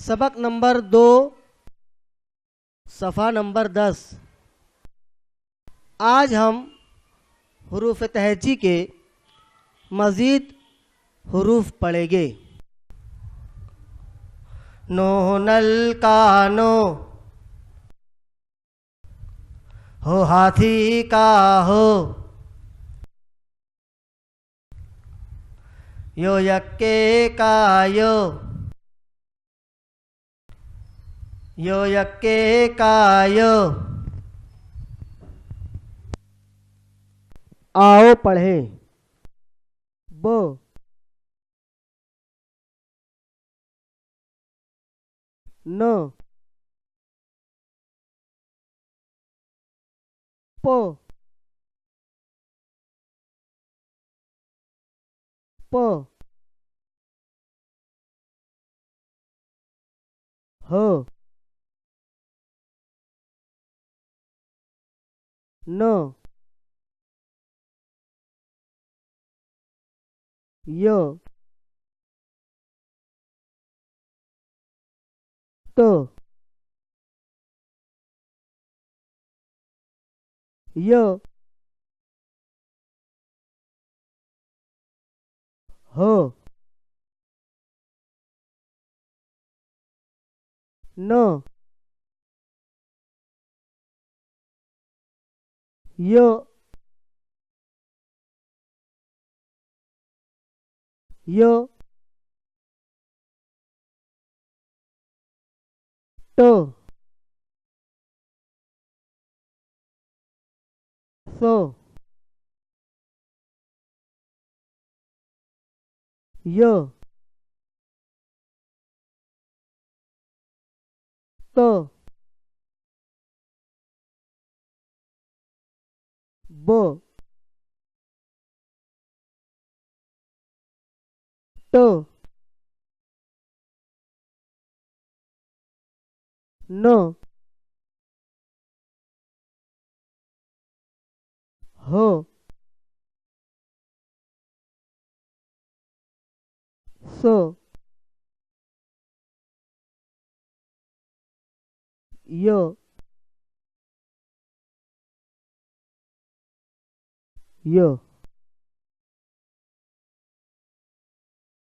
सबक नंबर 2, सफ़ा नंबर 10। आज हम हुरूफ तहजी के मज़ीद हुरूफ पढ़ेंगे। नो नल का नो, हो हाथी का हो, यो यक्के का यो, यो यक्के का यो। आओ पढ़ें। बो, नो, पो, पो, हो, नो, यो, तो, यो, हो, नो, यो, यो, तो, सो, यो, तो, बो, तो, नो, हो, सो, यो, यो।